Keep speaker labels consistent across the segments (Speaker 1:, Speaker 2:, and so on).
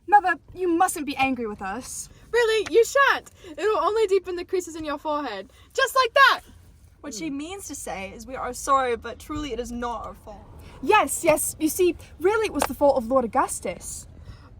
Speaker 1: Mother, you mustn't be angry with us.
Speaker 2: Really? You shan't. It'll only deepen the creases in your forehead. Just like that.
Speaker 3: What she means to say is we are sorry, but truly it is not our fault.
Speaker 1: Yes, you see, really it was the fault of Lord Augustus.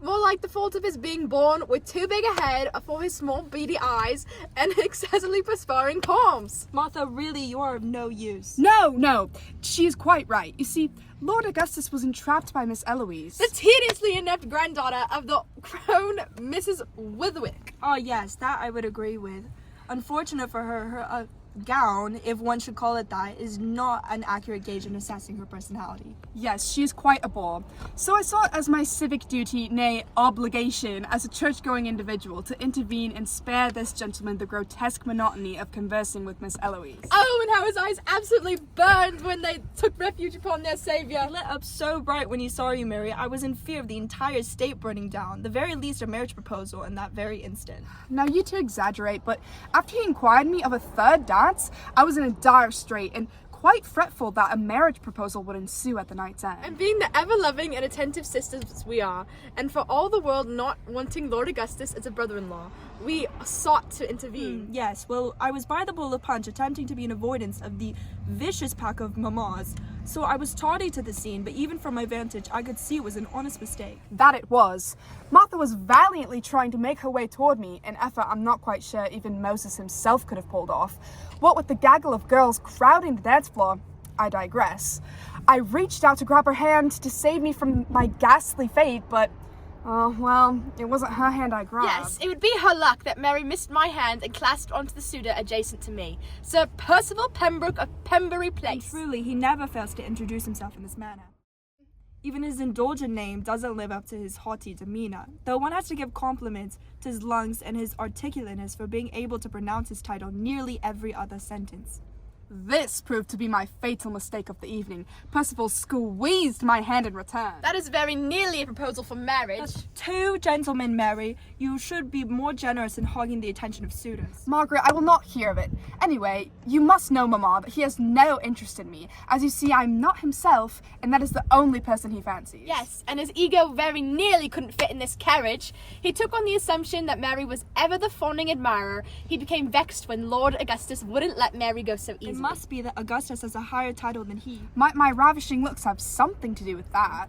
Speaker 2: More like the fault of his being born with too big a head for his small beady eyes and excessively perspiring palms.
Speaker 3: Martha, really, you are of no use.
Speaker 1: No, she is quite right. You see, Lord Augustus was entrapped by Miss Eloise.
Speaker 2: The tediously inept granddaughter of the crone Mrs. Witherwick.
Speaker 3: Oh yes, that I would agree with. Unfortunate for her, her gown, if one should call it that, is not an accurate gauge in assessing her personality.
Speaker 1: Yes, she is quite a bore. So I saw it as my civic duty, nay, obligation, as a church-going individual to intervene and spare this gentleman the grotesque monotony of conversing with Miss Eloise.
Speaker 2: Oh, and how his eyes absolutely burned when they took refuge upon their saviour.
Speaker 3: He lit up so bright when he saw you, Mary. I was in fear of the entire state burning down, the very least a marriage proposal in that very instant.
Speaker 1: Now you two exaggerate, but after he inquired me of a third dance, I was in a dire strait and quite fretful that a marriage proposal would ensue at the night's end.
Speaker 2: And being the ever-loving and attentive sisters we are, and for all the world not wanting Lord Augustus as a brother-in-law, we sought to intervene.
Speaker 3: Yes, well, I was by the bowl of punch attempting to be in avoidance of the vicious pack of mamas, so I was tardy to the scene, but even from my vantage, I could see it was an honest mistake.
Speaker 1: That it was. Martha was valiantly trying to make her way toward me, an effort I'm not quite sure even Moses himself could have pulled off. What with the gaggle of girls crowding the dance floor, I digress. I reached out to grab her hand to save me from my ghastly fate, but, well, it wasn't her hand I grabbed.
Speaker 2: Yes, it would be her luck that Mary missed my hand and clasped onto the suitor adjacent to me, Sir Percival Pembroke of Pembury
Speaker 3: And
Speaker 2: Place.
Speaker 3: truly, he never fails to introduce himself in this manner. Even his indulgent name doesn't live up to his haughty demeanor, though one has to give compliments to his lungs and his articulateness for being able to pronounce his title nearly every other sentence.
Speaker 1: This proved to be my fatal mistake of the evening. Percival squeezed my hand in return.
Speaker 2: That is very nearly a proposal for marriage.
Speaker 3: As two gentlemen, Mary, you should be more generous in hogging the attention of suitors.
Speaker 1: Margaret, I will not hear of it. Anyway, you must know, Mamma, that he has no interest in me. As you see, I'm not himself, and that is the only person he fancies.
Speaker 2: Yes, and his ego very nearly couldn't fit in this carriage. He took on the assumption that Mary was ever the fawning admirer. He became vexed when Lord Augustus wouldn't let Mary go so easily.
Speaker 3: It must be that Augustus has a higher title than he.
Speaker 1: My ravishing looks have something to do with that.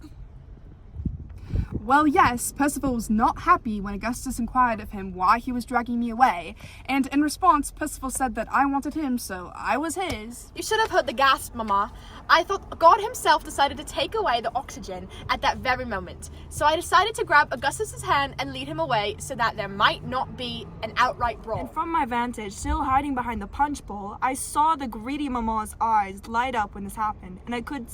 Speaker 1: Well, yes, Percival was not happy when Augustus inquired of him why he was dragging me away, and in response, Percival said that I wanted him, so I was his.
Speaker 2: You should have heard the gasp, Mama. I thought God himself decided to take away the oxygen at that very moment. So I decided to grab Augustus's hand and lead him away so that there might not be an outright brawl.
Speaker 3: And from my vantage, still hiding behind the punch bowl, I saw the greedy mama's eyes light up when this happened, and I could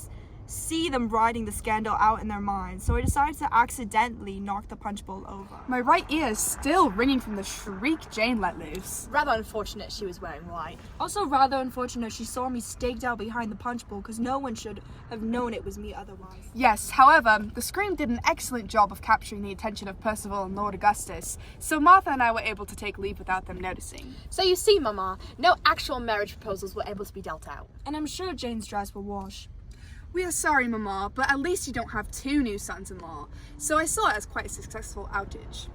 Speaker 3: see them riding the scandal out in their minds, so I decided to accidentally knock the punch bowl over.
Speaker 1: My right ear is still ringing from the shriek Jane let loose.
Speaker 2: Rather unfortunate she was wearing white.
Speaker 3: Also rather unfortunate she saw me staked out behind the punch bowl, because no one should have known it was me otherwise.
Speaker 1: Yes, however, the scream did an excellent job of capturing the attention of Percival and Lord Augustus, so Martha and I were able to take leave without them noticing.
Speaker 2: So you see, Mama, no actual marriage proposals were able to be dealt out.
Speaker 3: And I'm sure Jane's dress will wash.
Speaker 1: We are sorry, Mamma, but at least you don't have two new sons-in-law, so I saw it as quite a successful outage.